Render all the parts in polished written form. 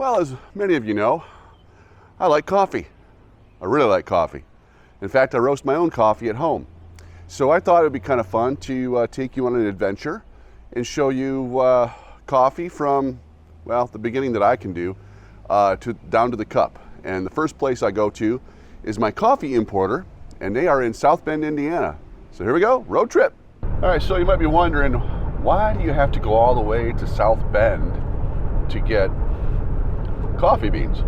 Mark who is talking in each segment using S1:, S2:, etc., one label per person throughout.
S1: Well, as many of you know, I like coffee. I really like coffee. In fact, I roast my own coffee at home. So I thought it would be kind of fun to take you on an adventure and show you coffee from, well, the beginning that I can do down to the cup. And the first place I go to is my coffee importer, and they are in South Bend, Indiana. So here we go, road trip. All right, so you might be wondering, why do you have to go all the way to South Bend to get coffee beans?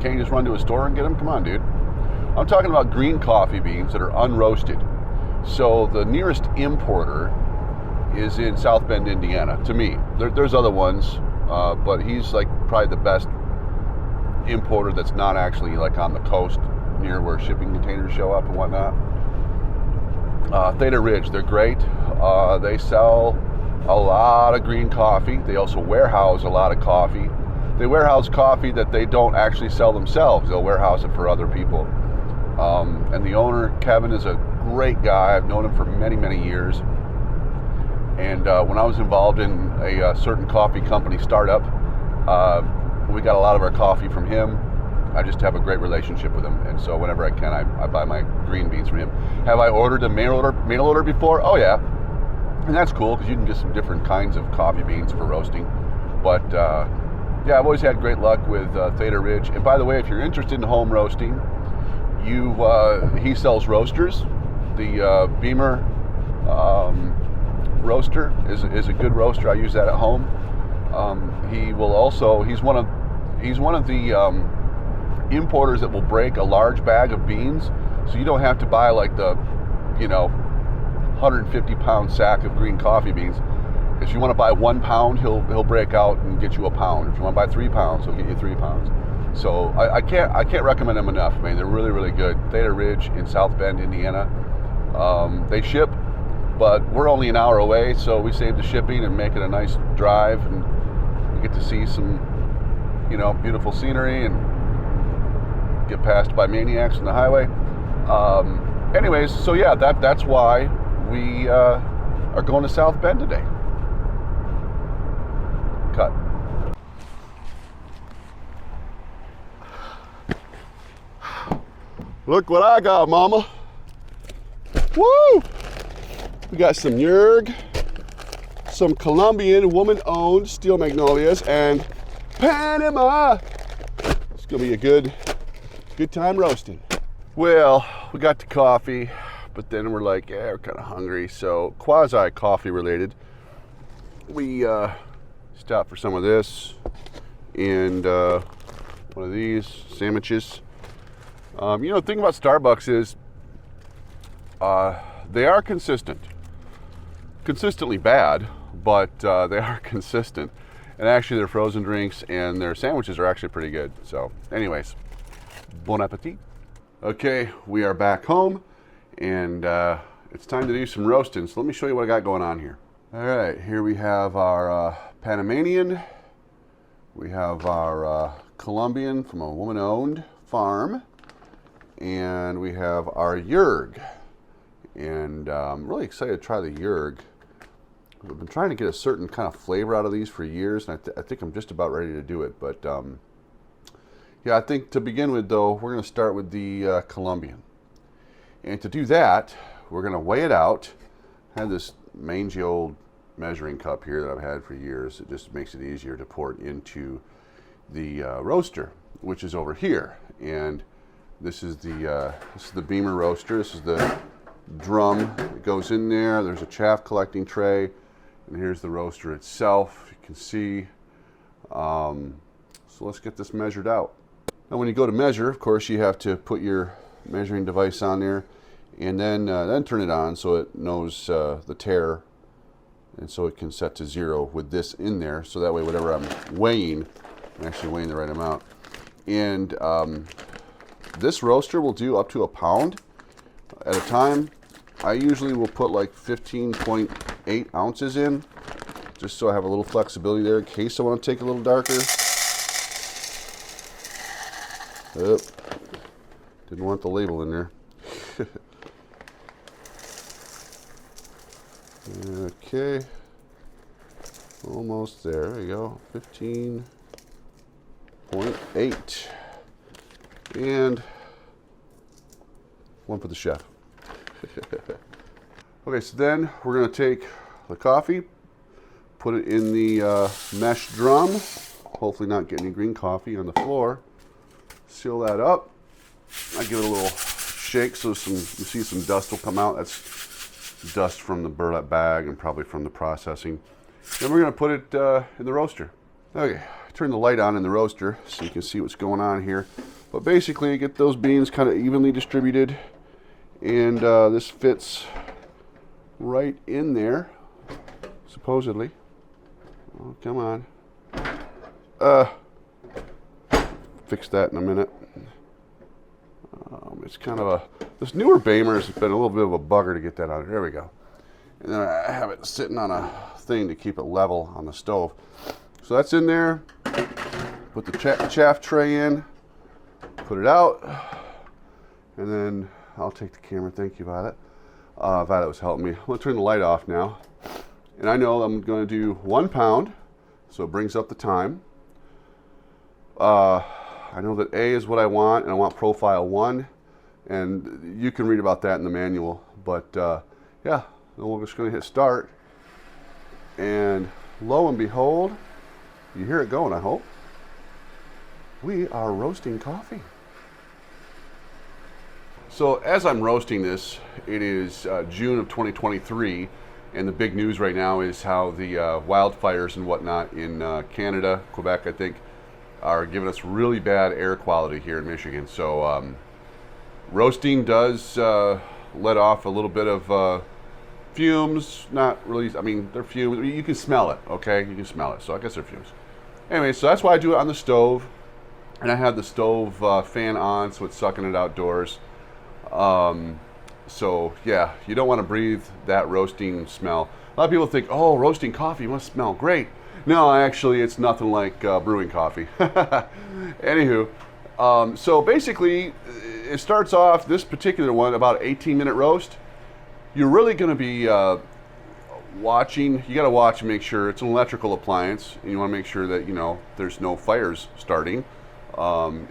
S1: Can't you just run to a store and get them? Come on, dude. I'm talking about green coffee beans that are unroasted. So the nearest importer is in South Bend, Indiana, to me. There's other ones, but he's like probably the best importer that's not actually like on the coast near where shipping containers show up and whatnot. Theta Ridge, they're great. They sell a lot of green coffee. They also warehouse a lot of coffee. They warehouse coffee that they don't actually sell themselves. They'll warehouse it for other people. And the owner, Kevin, is a great guy. I've known him for many, many years. And when I was involved in a certain coffee company startup, we got a lot of our coffee from him. I just have a great relationship with him, and so whenever I can, I buy my green beans from him. Have I ordered a mail order before? Oh yeah, and that's cool because you can get some different kinds of coffee beans for roasting. But yeah, I've always had great luck with Theta Ridge. And by the way, if you're interested in home roasting, he sells roasters. The Beamer roaster is a good roaster. I use that at home. He's one of the importers that will break a large bag of beans, so you don't have to buy like the 150-pound sack of green coffee beans. If you want to buy 1 pound, he'll break out and get you a pound. If you want to buy 3 pounds, he'll get you 3 pounds. So I can't recommend them enough. I mean, they're really, really good. Theta Ridge in South Bend, Indiana. They ship, but we're only an hour away, so we save the shipping and make it a nice drive, and we get to see some beautiful scenery and get passed by maniacs on the highway. Anyways, so yeah, that's why we are going to South Bend today. Cut. Look what I got, mama. Woo! We got some Yerg, some Colombian woman-owned steel magnolias, and Panama. It's gonna be a good time roasting. Well, we got the coffee, but then we're like, yeah, we're kind of hungry. So quasi coffee related, we stopped for some of this and one of these sandwiches. The thing about Starbucks is they are consistently bad, but they are consistent. And actually their frozen drinks and their sandwiches are actually pretty good. So anyways, bon appetit. Okay, we are back home, and it's time to do some roasting. So let me show you what I got going on here. All right, here we have our Panamanian. We have our Colombian from a woman-owned farm. And we have our Yerg. And I'm really excited to try the Yerg. I've been trying to get a certain kind of flavor out of these for years, and I think I'm just about ready to do it. But yeah, I think to begin with, though, we're going to start with the Colombian. And to do that, we're going to weigh it out. I have this mangy old measuring cup here that I've had for years. It just makes it easier to pour it into the roaster, which is over here. And this is the Beamer roaster. This is the drum that goes in there. There's a chaff collecting tray. And here's the roaster itself. You can see. So let's get this measured out. Now when you go to measure, of course, you have to put your measuring device on there and then turn it on so it knows the tare, and so it can set to 0 with this in there, so that way whatever I'm weighing, I'm actually weighing the right amount. And this roaster will do up to a pound at a time. I usually will put like 15.8 ounces in, just so I have a little flexibility there in case I want to take a little darker. Oh, didn't want the label in there. Okay, almost there. There we go. 15. 0.8. And one for the chef. Okay, so then we're going to take the coffee, put it in the mesh drum, hopefully not get any green coffee on the floor. Seal that up. I give it a little shake so you see some dust will come out. That's dust from the burlap bag and probably from the processing. Then we're going to put it in the roaster. Okay, turn the light on in the roaster so you can see what's going on here. But basically, you get those beans kind of evenly distributed, and this fits right in there, supposedly. Oh, come on. Fix that in a minute. It's kind of this newer Baimer has been a little bit of a bugger to get that out. There we go. And then I have it sitting on a thing to keep it level on the stove. So that's in there. Put the chaff tray in, put it out, and then I'll take the camera. Thank you, Violet. Violet was helping me. I'm going to turn the light off now. And I know I'm going to do 1 pound, so it brings up the time. I know that A is what I want, and I want profile 1. And you can read about that in the manual. But yeah, then we're just going to hit start. And lo and behold, you hear it going, I hope. We are roasting coffee. So as I'm roasting this, it is June of 2023, and the big news right now is how the wildfires and whatnot in Canada, Quebec, I think, are giving us really bad air quality here in Michigan. So roasting does let off a little bit of fumes. Not really, I mean, they're fumes. You can smell it, okay? You can smell it, so I guess they're fumes. Anyway, so that's why I do it on the stove. And I have the stove fan on, so it's sucking it outdoors. So yeah, you don't want to breathe that roasting smell. A lot of people think, oh, roasting coffee must smell great. No, actually, it's nothing like brewing coffee. Anywho, so basically, it starts off, this particular one, about 18-minute roast. You're really going to be watching. You got to watch and make sure it's an electrical appliance, and you want to make sure that, you know, there's no fires starting.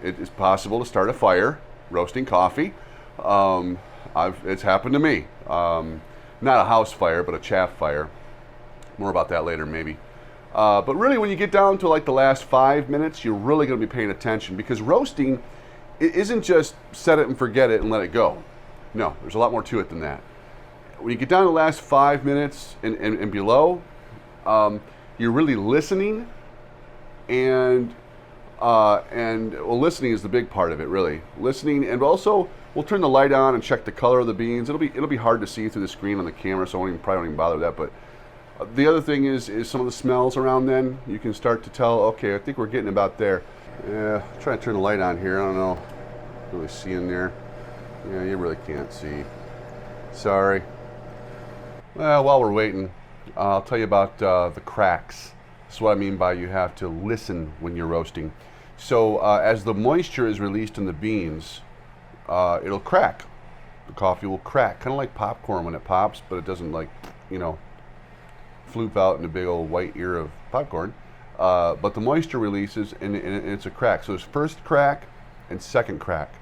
S1: It is possible to start a fire roasting coffee. It's happened to me. Not a house fire, but a chaff fire. More about that later, maybe. But really, when you get down to like the last 5 minutes, you're really going to be paying attention, because roasting, it isn't just set it and forget it and let it go. No, there's a lot more to it than that. When you get down to the last 5 minutes and below, you're really listening, and well, listening is the big part of it, really. Listening, and also we'll turn the light on and check the color of the beans. It'll be hard to see through the screen on the camera, so I probably won't even bother with that. But the other thing is some of the smells around. Then you can start to tell. Okay, I think we're getting about there. Yeah, try to turn the light on here. I don't know, really see in there. Yeah, you really can't see. Sorry. Well, while we're waiting, I'll tell you about the cracks. That's what I mean by you have to listen when you're roasting. So as the moisture is released in the beans, it'll crack. The coffee will crack, kind of like popcorn when it pops, but it doesn't, like, you know, floop out in a big old white ear of popcorn. But the moisture releases, and it's a crack. So there's first crack and second crack.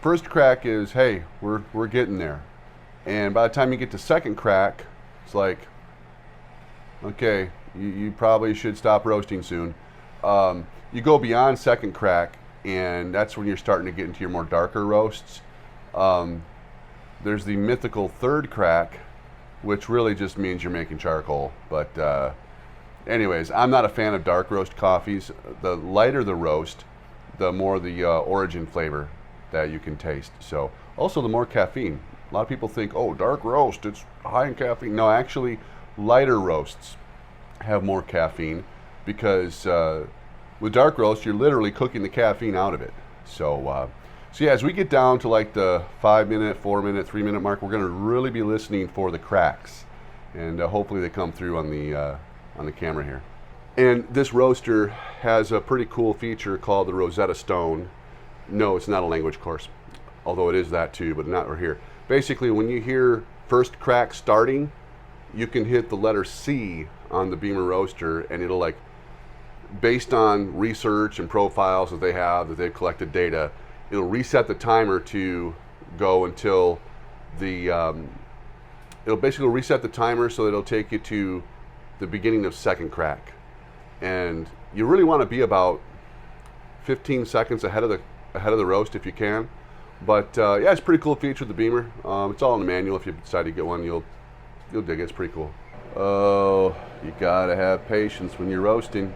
S1: First crack is, hey, we're getting there. And by the time you get to second crack, it's like, okay, you probably should stop roasting soon. You go beyond second crack, and that's when you're starting to get into your more darker roasts. There's the mythical third crack, which really just means you're making charcoal. But anyways, I'm not a fan of dark roast coffees. The lighter the roast, the more the origin flavor that you can taste. So also the more caffeine. A lot of people think, oh, dark roast, it's high in caffeine. No, actually, lighter roasts have more caffeine, because with dark roast, you're literally cooking the caffeine out of it. So yeah, as we get down to like the 5 minute, 4 minute, 3 minute mark, we're going to really be listening for the cracks, and hopefully they come through on the camera here. And this roaster has a pretty cool feature called the Rosetta Stone. No, it's not a language course, although it is that too, but not right here. Basically, when you hear first crack starting, you can hit the letter C on the Beamer roaster, and it'll like based on research and profiles that they have, that they've collected data, it'll reset the timer to go until the, it'll basically reset the timer so that it'll take you to the beginning of second crack. And you really want to be about 15 seconds ahead of the roast if you can. But yeah, it's a pretty cool feature with the Beamer. It's all in the manual. If you decide to get one, you'll dig it. It's pretty cool. Oh, you gotta have patience when you're roasting.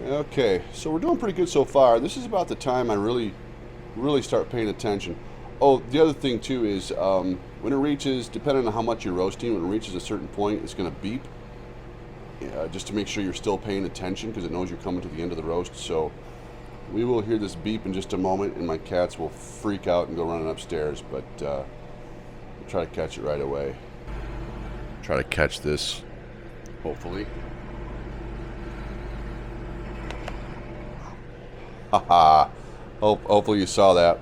S1: Okay, so we're doing pretty good so far. This is about the time I really start paying attention. Oh, the other thing too is when it reaches, depending on how much you're roasting, when it reaches a certain point, it's going to beep, just to make sure you're still paying attention, because it knows you're coming to the end of the roast. So we will hear this beep in just a moment, and my cats will freak out and go running upstairs, but we'll try to catch it right away. Try to catch this, hopefully. Haha. Hopefully you saw that,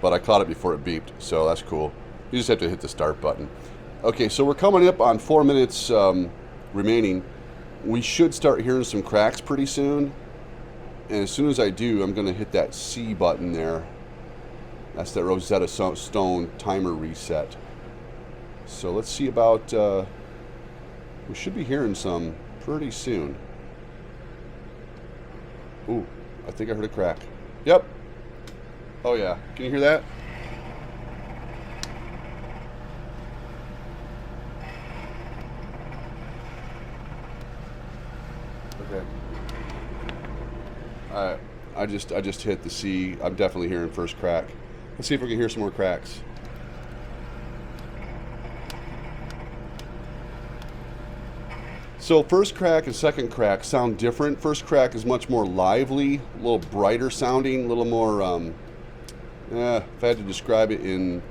S1: but I caught it before it beeped, so that's cool. You just have to hit the start button. Okay, so we're coming up on 4 minutes remaining. We should start hearing some cracks pretty soon, and as soon as I do, I'm going to hit that C button there. That's that Rosetta Stone timer reset. So let's see about, we should be hearing some pretty soon. Ooh, I think I heard a crack. Yep. Oh yeah, can you hear that? Okay. Alright, I just hit the C. I'm definitely hearing first crack. Let's see if we can hear some more cracks. So first crack and second crack sound different. First crack is much more lively, a little brighter sounding, a little more, if I had to describe it in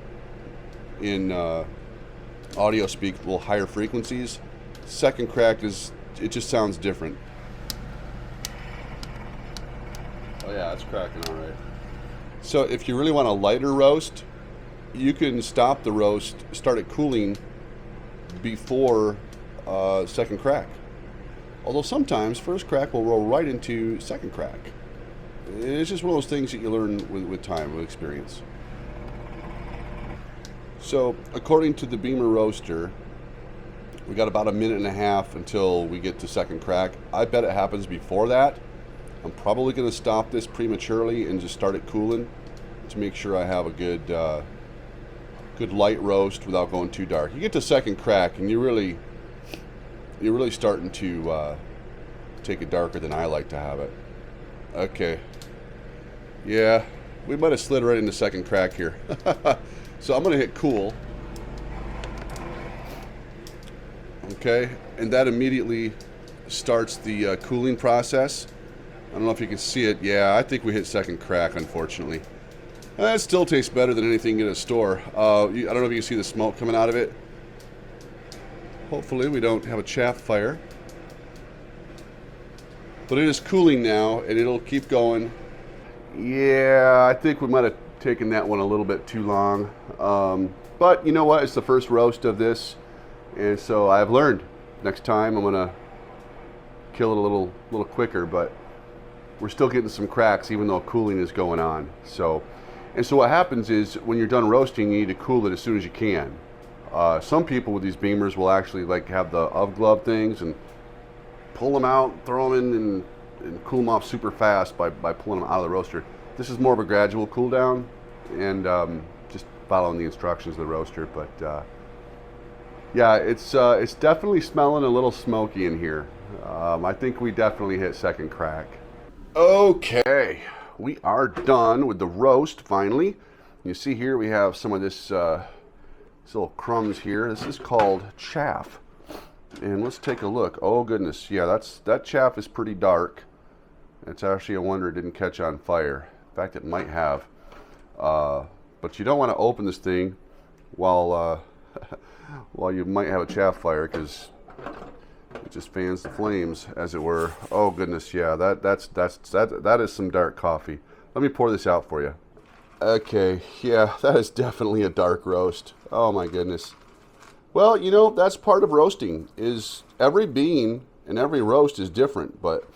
S1: audio speak, a little higher frequencies. Second crack it just sounds different. Oh yeah, it's cracking all right. So if you really want a lighter roast, you can stop the roast, start it cooling before second crack. Although sometimes first crack will roll right into second crack. It's just one of those things that you learn with time, with experience. So according to the Beamer roaster, we got about 1.5 minutes until we get to second crack. I bet it happens before that. I'm probably going to stop this prematurely and just start it cooling to make sure I have a good light roast without going too dark. You get to second crack and you're really starting to take it darker than I like to have it. Okay. Yeah, we might have slid right into second crack here. So I'm going to hit cool. Okay, and that immediately starts the cooling process. I don't know if you can see it. Yeah, I think we hit second crack, unfortunately. It still tastes better than anything in a store. I don't know if you can see the smoke coming out of it. Hopefully we don't have a chaff fire. But it is cooling now, and it'll keep going. Yeah, I think we might have taken that one a little bit too long. But you know what? It's the first roast of this, and so I've learned. Next time I'm gonna kill it a little quicker, but we're still getting some cracks even though cooling is going on. So what happens is when you're done roasting, you need to cool it as soon as you can. Some people with these Beamers will actually like have the UV glove things and pull them out, throw them in, and cool them off super fast by pulling them out of the roaster. This is more of a gradual cool down and just following the instructions of the roaster. But yeah, it's definitely smelling a little smoky in here. I think we definitely hit second crack. Okay, we are done with the roast finally. You see here we have some of this little crumbs here. This is called chaff. And let's take a look. Oh goodness, yeah, that chaff is pretty dark. It's actually a wonder it didn't catch on fire. In fact, it might have. But you don't want to open this thing while you might have a chaff fire, because it just fans the flames, as it were. Oh goodness, yeah, that is some dark coffee. Let me pour this out for you. Okay, yeah, that is definitely a dark roast. Oh my goodness. Well, you know, that's part of roasting, is every bean and every roast is different. But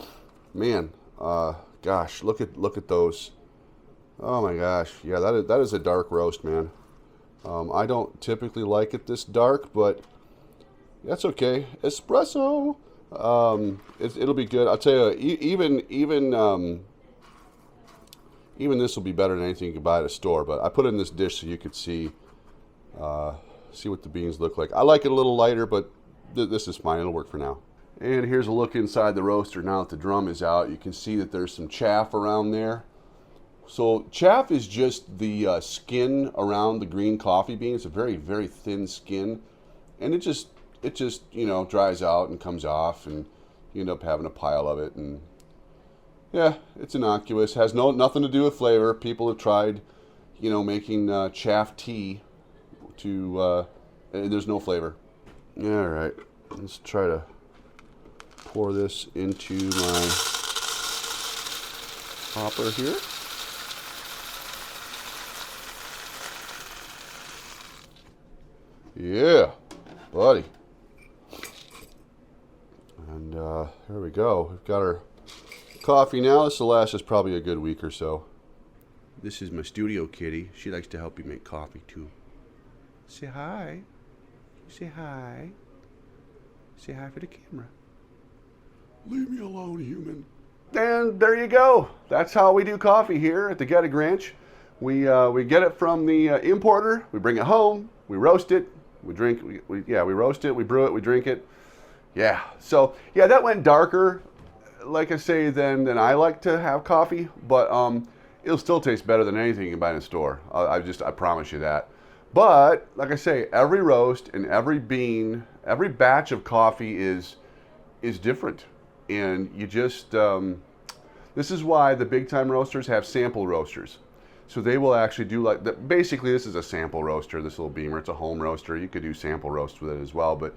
S1: man, gosh, look at those. Oh my gosh, yeah, that is a dark roast, man. I don't typically like it this dark, but that's okay. Espresso. It'll be good. I'll tell you, even this will be better than anything you can buy at a store. But I put it in this dish so you could see what the beans look like. I like it a little lighter, but this is fine. It'll work for now. And here's a look inside the roaster now that the drum is out. You can see that there's some chaff around there. So chaff is just the skin around the green coffee bean. It's a very, very thin skin, and it just dries out and comes off, and you end up having a pile of it. And yeah, it's innocuous. Has nothing to do with flavor. People have tried, making chaff tea and there's no flavor. All right, let's try to pour this into my hopper here. Yeah, buddy. And here we go. We've got our coffee now. This will last us probably a good week or so. This is my studio kitty. She likes to help you make coffee too. Say hi. Say hi. Say hi for the camera. Leave me alone, human. And there you go. That's how we do coffee here at the Gettig Ranch. We get it from the importer. We bring it home. We roast it. We drink. We roast it. We brew it. We drink it. Yeah. So yeah, that went darker, like I say, than I like to have coffee. But it'll still taste better than anything you can buy in a store. I promise you that. But like I say, every roast and every bean, every batch of coffee is different, and you just this is why the big time roasters have sample roasters. So they will actually do like that. Basically, this is a sample roaster. This little beamer, it's a home roaster. You could do sample roast with it as well, but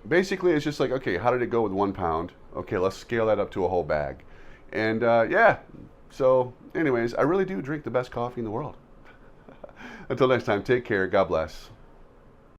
S1: basically, it's just like, okay, how did it go with 1 pound? Okay, let's scale that up to a whole bag, and yeah. So, anyways, I really do drink the best coffee in the world. Until next time, take care. God bless.